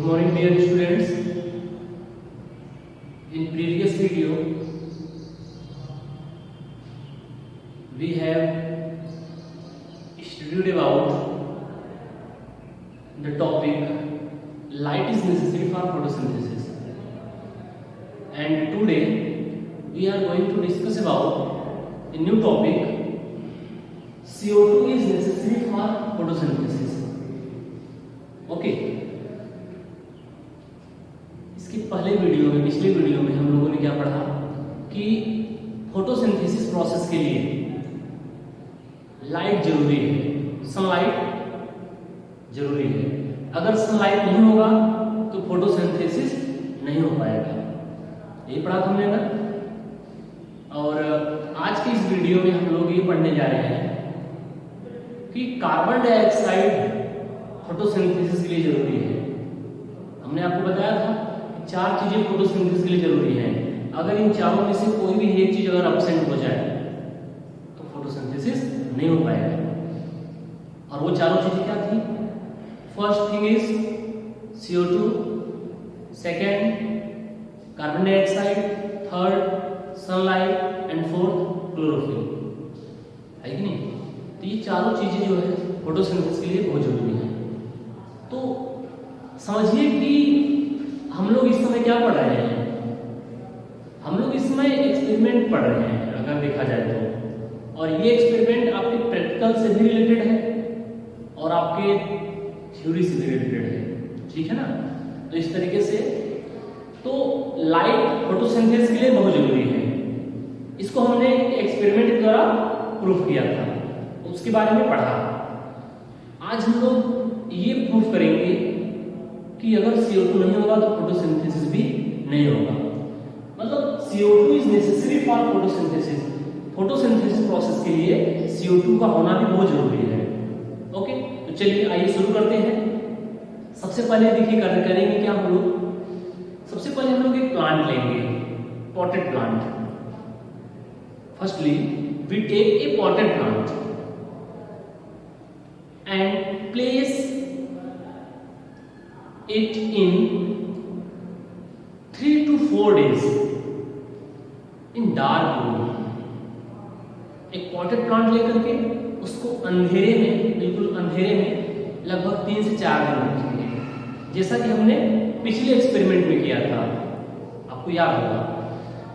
Good morning dear students. In previous video we have studied about the topic light is necessary for photosynthesis, and today we are going to discuss about a new topic CO2 is necessary for photosynthesis. Okay, इसके पहले video में पिछले video में हम लोगों ने क्या पढ़ा कि फोटोसिंथेसिस प्रोसेस के लिए लाइट जरूरी है, सनलाइट जरूरी है। अगर सनलाइट नहीं होगा तो फोटोसिंथेसिस नहीं हो पाएगा। यही पढ़ा हमने ना। और आज के इस वीडियो में हम लोग ये पढ़ने जा रहे हैं कि कार्बन डाइऑक्साइड फोटोसिंथेसिस के लिए जरूरी है। हमने आपको बताया था कि चार चीजें फोटोसिंथेसिस के लिए जरूरी हैं। अगर इन चारों में से कोई भी एक चीज अगर एब्सेंट हो जाए तो फोटोसिंथेसिस नहीं हो पाएगा। और वो चारों चीजें क्या थी? First thing is CO2, second carbon dioxide, third sunlight and fourth chlorophyll. है कि नहीं? तो ये चारों चीजें जो है फोटोसिंथेसिस के लिए बहुत जरूरी है। तो समझिए कि हम लोग इस समय क्या पढ़ रहे हैं। हम लोग इस समय एक्सपेरिमेंट पढ़ रहे हैं अगर देखा जाए तो, और ये एक्सपेरिमेंट आपके प्रैक्टिकल से भी रिलेटेड है और आपके थ्योरी से भी रिलेटेड है। ठीक है ना? तो इस तरीके से तो लाइट फोटोसिंथेसिस के लिए बहुत जरूरी है। इसको हमने एक्सपेरिमेंट के द्वारा प्रूफ किया था, उसके बारे में पढ़ा। आज हम लोग ये प्रूफ करेंगे कि अगर CO2 नहीं होगा तो फोटोसिंथेसिस भी नहीं होगा। मतलब CO2 is necessary for photosynthesis. Photosynthesis process के लिए CO2 का होना भी बहुत जरूरी है। ओके, तो चलिए आइए शुरू करते हैं। सबसे पहले देखिए करेंगे क्या हम लोग। सबसे पहले हम लोग एक प्लांट लेंगे, potted plant. Firstly we take a potted plant and place it in 3 to 4 days in dark room। एक पॉटेड प्लांट लेकर के उसको अंधेरे में, बिल्कुल अंधेरे में लगभग 3 से 4 दिन रखेंगे, जैसा कि हमने पिछले एक्सपेरिमेंट में किया था, आपको याद होगा।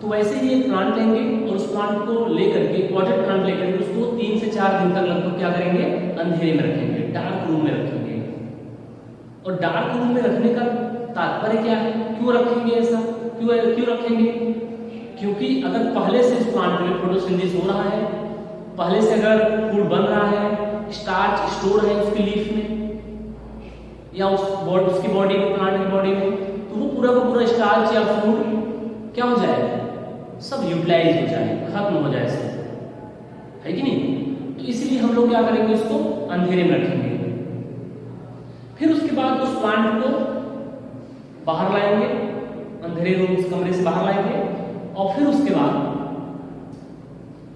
तो वैसे ही एक प्लांट लेंगे और उस प्लांट को लेकर के, पॉटेड प्लांट लेकर के उसको 3 से 4 दिन तक लगभग क्या करेंगे, अंधेरे में रखेंगे, डार्क रूम में रखेंगे। और डार्क रूम में रखने का तात्पर्य क्या है? क्यों रखेंगे ऐसा? क्यों रखेंगे? क्योंकि अगर पहले से इस प्लांट में फोटोसिंथेसिस हो रहा है, पहले से अगर फूड बन रहा है, स्टार्च स्टोर है उसकी लीफ में या उसकी बॉडी में, प्लांट की बॉडी में, तो वो पूरा का पूरा स्टार्च या फूड क्या हो जाए, सब यूटिलाइज हो जाए, खत्म हो जाए सब। है कि नहीं? तो इसलिए हम लोग क्या करेंगे, उसको अंधेरे में रखेंगे। फिर उसके बाद उस प्लांट को बाहर लाएंगे, अंधेरे रूम उस कमरे से बाहर लाएंगे, और फिर उसके बाद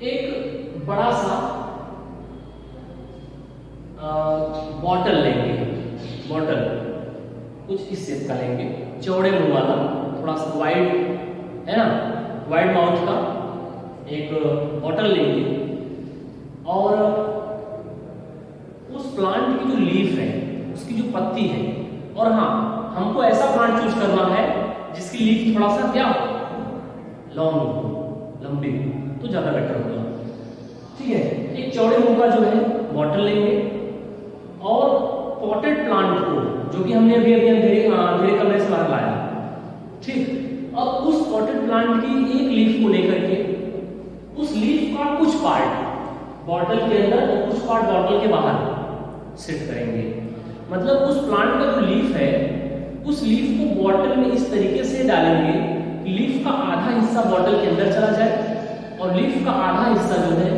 एक बड़ा सा बॉटल लेंगे। बॉटल कुछ इस शेप का लेंगे, चौड़े मुंह वाला, थोड़ा सा वाइड है ना, वाइड माउथ का एक बॉटल लेंगे। और उस प्लांट की जो लीफ है, उसकी जो पत्ती है, और हाँ, हमको ऐसा प्लांट चूज करना है जिसकी लीफ थोड़ा सा क्या हो, लॉन्ग हो, लंबी हो, तो ज्यादा बेटर होगा। ठीक है? एक चौड़े मुंह का जो है बॉटल लेंगे, और पॉटेड प्लांट को, जो कि हमने अभी अंधेरे कमरे से बाहर लाया, ठीक, अब उस पॉटेड प्लांट की एक लीफ को लेकर के उस लीफ का कुछ पार्ट बॉटल के अंदर और कुछ पार्ट बॉटल के बाहर सेट करेंगे। मतलब उस प्लांट का जो लीफ है, उस लीफ को बॉटल में इस तरीके से डालेंगे कि लीफ का आधा हिस्सा बॉटल के अंदर चला जाए और लीफ का आधा हिस्सा जो है,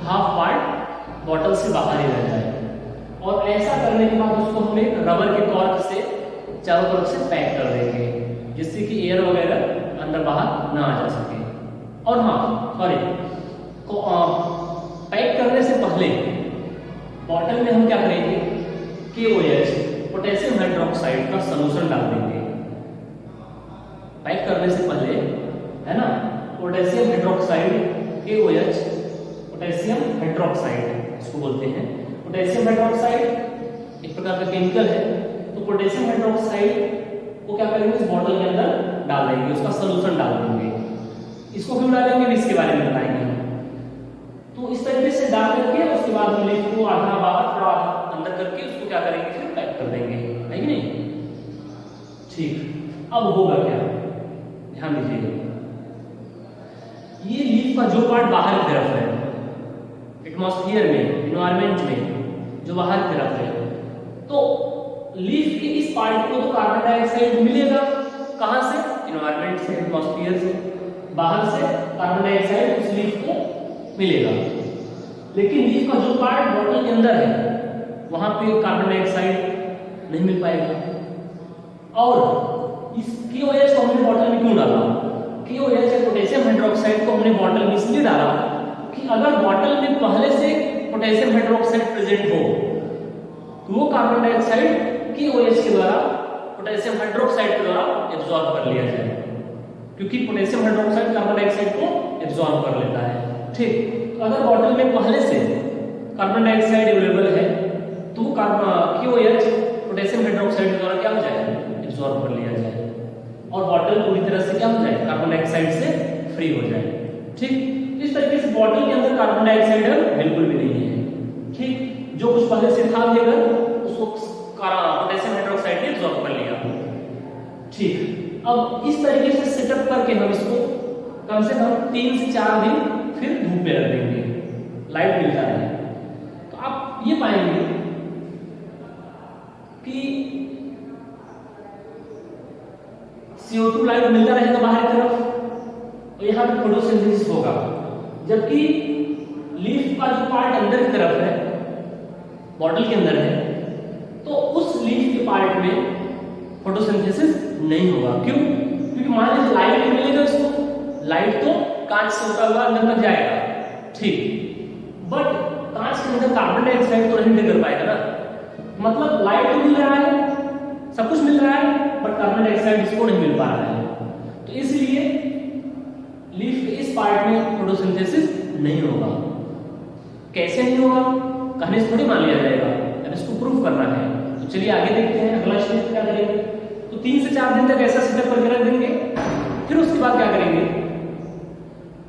हाफ पार्ट बॉटल से बाहर ही रह जाए। और ऐसा करने के बाद उसको हम एक रबर के कॉर्क से चारों तरफ से पैक कर देंगे, जिससे कि एयर वगैरह अंदर बाहर ना आ जा सके। और हाँ, सॉरी, पैक करने से पहले बॉटल में हम क्या करेंगे, KOH पोटेशियम हाइड्रोक्साइड का सॉल्यूशन डाल देंगे। पैक करने से पहले, है ना, potassium hydroxide KOH, potassium hydroxide इसको बोलते हैं। पोटेशियम हाइड्रोक्साइड एक प्रकार का केमिकल है। तो पोटेशियम हाइड्रोक्साइड को क्या करेंगे, इस बॉटल के अंदर डाल देंगे, उसका सॉल्यूशन डाल देंगे। इसको क्यों डालेंगे भी इसके बारे में बताएंगे हम। तो इस तरीके से डाल करके उसके बाद हम इसको आधा बाहर थोड़ा अंदर करके उसको क्या करेंगे, फिर पैक कर देंगे, है कि नहीं। ठीक, अब होगा क्या, ध्यान दीजिएगा। ये लीफ का जो पार्ट बाहर की तरफ है, एटमॉस्फेयर में, एनवायरमेंट में जो बाहर की तरफ है, तो लीफ के इस पार्ट को तो कार्बन डाइऑक्साइड मिलेगा। कहां से, एनवायरमेंट से, एटमॉस्फेयर से, बाहर से कार्बन डाइऑक्साइड उस लीफ को मिलेगा। लेकिन लीफ का जो पार्ट बॉटल के अंदर है वहां पे कार्बन डाइऑक्साइड नहीं मिल पाएगा। और इस KOH को हमने बॉटल में क्यों डाला, KOH या पोटेशियम हाइड्रोक्साइड को हमने बॉटल में इसलिए डाला कि अगर बॉटल में पहले से पोटेशियम हाइड्रोक्साइड प्रेजेंट हो तो वो कार्बन डाइऑक्साइड KOH के द्वारा, पोटेशियम हाइड्रोक्साइड के द्वारा एब्जॉर्ब कर लिया जाए, क्योंकि पोटेशियम हाइड्रोक्साइड कार्बन डाइऑक्साइड को एब्जॉर्ब कर लेता है। ठीक, तो अगर बॉटल में पहले से कार्बन डाइऑक्साइड अवेलेबल है तो KOH पोटेशियम हाइड्रोक्साइड के द्वारा क्या हो जाए, एब्जॉर्ब कर लिया जाए, और बॉटल पूरी तरह से क्या हो जाए, कार्बन डाइऑक्साइड से फ्री हो जाए। ठीक, इस तरीके से बॉटल के अंदर कार्बन डाइऑक्साइड बिल्कुल भी नहीं है। ठीक, जो कुछ पहले से था लेकर उसको पोटेशियम हाइड्रोक्साइड ने एब्जॉर्ब कर लिया। ठीक, अब इस तरीके से सेटअप करके हम इसको कम से कम 3 से 4 दिन फिर धूप में रख देंगे, लाइट मिलता है। तो आप ये पाएंगे कि CO2 लाइट मिलता रहेगा बाहर की तरफ, और यहाँ पे फोटोसिंथेसिस होगा। जबकि लीफ का जो पार्ट अंदर की तरफ है, बॉटल के अंदर है, तो उस लीफ के पार्ट में फोटोसिंथेसिस नहीं होगा। क्यों, क्योंकि मान लीजिए लाइट मिलेगा इसको, लाइट तो कांच से होता हुआ अंदर तक जाएगा। ठीक, बट कांच के अंदर कार्बन डाइऑक्साइड तो नहीं कर पाएगा ना, मतलब लाइट तो मिल रहा है, सब कुछ मिल रहा है, बट कार्बन डाइऑक्साइड इसको नहीं मिल पा रहा है। तो इसलिए लीफ के इस पार्ट में फोटोसिंथेसिस नहीं होगा। कैसे नहीं होगा, कहने से थोड़ी मान लिया जाएगा, अब इसको प्रूफ करना है। तो चलिए आगे देखते हैं, अगला स्टेप क्या करेंगे। तो 3 से 4 दिन तक ऐसा सेटअप करके रख देंगे। फिर उसके बाद क्या करेंगे,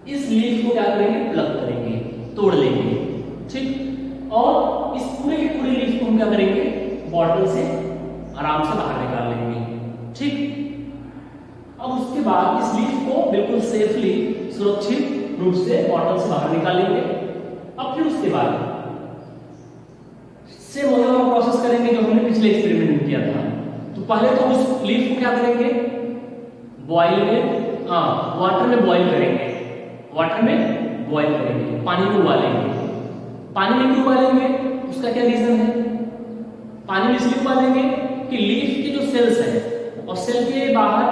इस लीफ को क्या करेंगे, प्लग करेंगे, तोड़ लेंगे। ठीक, और इस पूरे के पूरे लीफ को हम क्या करेंगे, बॉटल से आराम से बाहर निकाल लेंगे। ठीक, अब उसके बाद इस लीफ को बिल्कुल सेफली, सुरक्षित रूप से बॉटल से बाहर निकाल लेंगे। अब फिर उसके बाद सेम वही वाला प्रोसेस करेंगे जो हमने पिछले एक्सपेरिमेंट में किया था। तो पहले तो उस लीफ को क्या करेंगे, बॉइल में, वाटर में बॉइल करेंगे, वाटर में बॉइल करेंगे, पानी में उबालेंगे। पानी में क्यों उबालेंगे, उसका क्या रीजन है, पानी में इसलिए उबालेंगे कि लीफ के जो सेल्स है और सेल के बाहर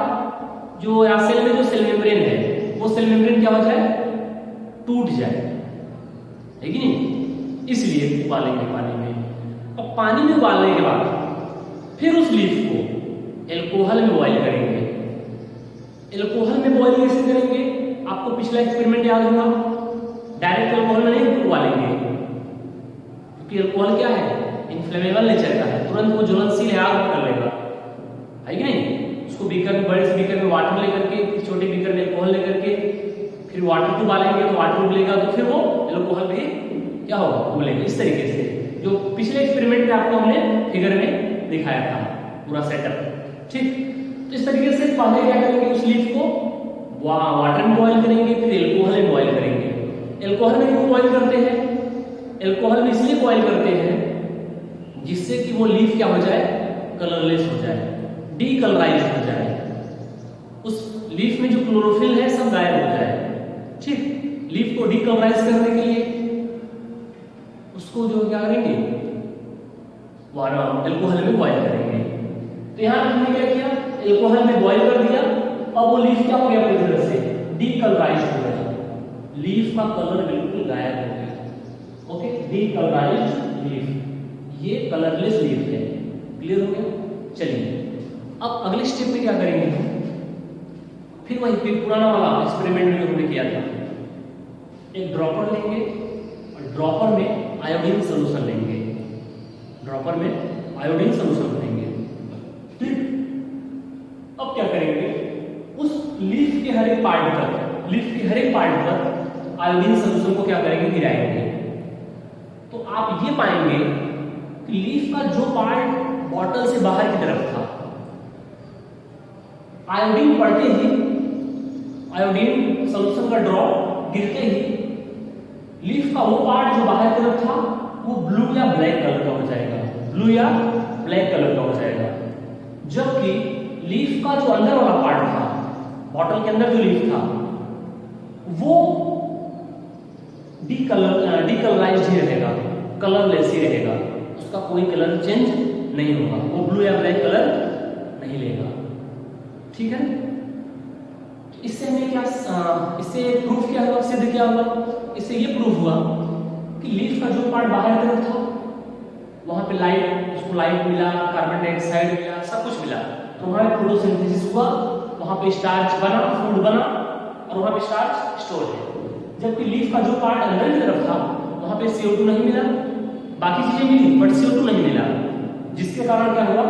जो, या सेल में जो सेल मेम्ब्रेन है, वो सेल मेम्ब्रेन क्या हो जाए, टूट जाए, है कि नहीं, इसलिए उबालेंगे पानी में। और पानी में उबालने के बाद फिर उस लीफ को एल्कोहल में बॉइल करेंगे। एल्कोहल में बॉइल कैसे करेंगे, आपको पिछला एक्सपेरिमेंट याद होगा, डायरेक्ट एल्कोहल में नहीं उबालेंगे, क्योंकि एल्कोहल क्या है, इन्फ्लेमेबल नेचर का है, तुरंत वो ज्वलनशील है, आग कर लेगा, है कि नहीं। उसको बीकर में, बड़े से बीकर में वाटर लेकर के, फिर छोटे बीकर में एल्कोहल लेकर के, फिर वाटर को उबालेंगे तो वाटर उबलेगा, तो फिर वो एल्कोहल भी क्या होगा, उबलेगा। इस तरीके से जो पिछले एक्सपेरिमेंट में आपको हमने फिगर में दिखाया था पूरा सेटअप। ठीक, तो इस तरीके से पहले क्या करेंगे, उस लीफ को वाटर में बॉइल करेंगे, फिर एल्कोहल में बॉइल करेंगे। एल्कोहल में क्यों बॉइल करते हैं, एल्कोहल में इसलिए बॉइल करते हैं जिससे कि वो लीफ क्या हो जाए, कलरलेस हो जाए, डीकलराइज हो जाए, उस लीफ में जो क्लोरोफिल है सब गायब हो जाए। ठीक, लीफ को डीकलराइज करने के लिए उसको जो क्या करेंगे, एल्कोहल में बॉइल करेंगे। तो यहाँ हमने क्या किया, एल्कोहल में बॉइल कर दिया, अब वो लीफ क्या हो गया, पूरी तरह से डीकलराइज हो गया, लीफ का कलर बिल्कुल गायब हो गया। ओके, डीकलराइज्ड लीफ, ये कलरलेस लीफ है। क्लियर हो गया? चलिए अब अगले स्टेप में क्या करेंगे हम, फिर पुराना वाला एक्सपेरिमेंट जो हमने किया था, एक ड्रॉपर लेंगे और ड्रॉपर में आयोडीन सोल्यूशन लेंगे, ड्रॉपर में आयोडीन सोल्यूशन लेंगे। ठीक, अब क्या करेंगे, उस लीफ के हर एक पार्ट पर आयोडीन सोल्यूशन को क्या करेंगे, गिराएंगे। तो आप ये पाएंगे कि लीफ का जो पार्ट बॉटल से बाहर की तरफ था, आयोडीन पड़ते ही, आयोडीन सोल्यूशन का ड्रॉप गिरते ही लीफ का वो पार्ट जो बाहर की तरफ था वो ब्लू या ब्लैक कलर का हो जाएगा, ब्लू या ब्लैक कलर का हो जाएगा। जबकि लीफ का जो अंदर वाला पार्ट था, बॉटल के अंदर जो लीफ था, वो डीकलराइज्ड ही रहेगा, कलरलेस ही रहेगा, उसका कोई कलर चेंज नहीं होगा, वो ब्लू या ब्लैक कलर नहीं लेगा। ठीक है, इससे हमें क्या, इससे प्रूफ क्या हुआ, सिद्ध क्या हुआ, इससे ये प्रूफ हुआ कि लीफ का जो पार्ट बाहर की तरफ था वहां पे लाइट, उसको लाइट मिला, कार्बन डाइऑक्साइड मिला, सब कुछ मिला, तो वहां पे फोटोसिंथेसिस हुआ, वहां पे स्टार्च बना, फूड बना और वहां पे स्टार्च स्टोर है। जबकि लीफ का जो पार्ट अंदर की तरफ था वहां पे CO2 नहीं मिला, बाकी चीजें मिली बट CO2 नहीं मिला, जिसके कारण क्या हुआ,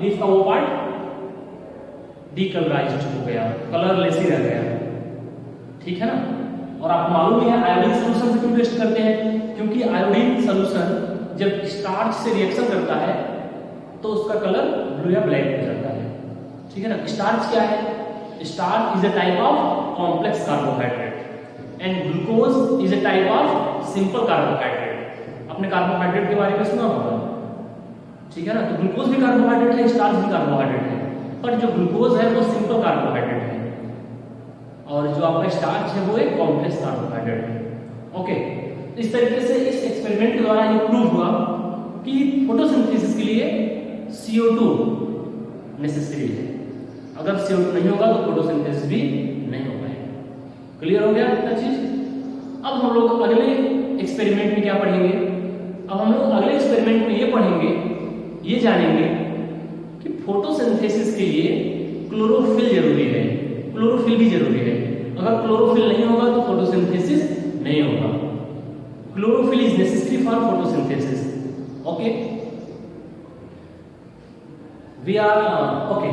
लीफ का वो पार्ट डीकलराइज्ड हो गया, कलरलेस ही रह गया। ठीक है ना? और आपको मालूम ही है आयोडीन सॉल्यूशन से क्यों टेस्ट करते हैं, क्योंकि आयोडीन सॉल्यूशन जब स्टार्च से रिएक्शन करता है तो उसका कलर ब्लू या ब्लैक हो जाता है। ठीक है ना? स्टार्च क्या है? Starch is a type of complex carbohydrate and glucose is a type of simple carbohydrate. आपने कार्बोहाइड्रेट के बारे में सुना होगा, ठीक है ना? तो ग्लूकोज भी कार्बोहाइड्रेट है, स्टार्च भी कार्बोहाइड्रेट है, पर जो ग्लूकोज है वो सिंपल कार्बोहाइड्रेट है और जो आपका स्टार्च है वो एक कॉम्प्लेक्स कार्बोहाइड्रेट है। ओके, इस तरीके से इस एक्सपेरिमेंट के द्वारा ये प्रूव हुआ कि फोटोसिंथेसिस के लिए CO2 नेसेसरी है, अगर CO2 नहीं होगा तो फोटोसिंथेसिस भी नहीं हो पाएगा। क्लियर हो गया इतना चीज? अब हम लोग अगले एक्सपेरिमेंट में क्या पढ़ेंगे, अब हम लोग अगले एक्सपेरिमेंट में ये पढ़ेंगे, ये जानेंगे कि फोटोसिंथेसिस के लिए क्लोरोफिल जरूरी है, क्लोरोफिल भी जरूरी है। अगर क्लोरोफिल नहीं होगा तो फोटोसिंथेसिस नहीं होगा। Chlorophyll is necessary for photosynthesis. Okay, we are okay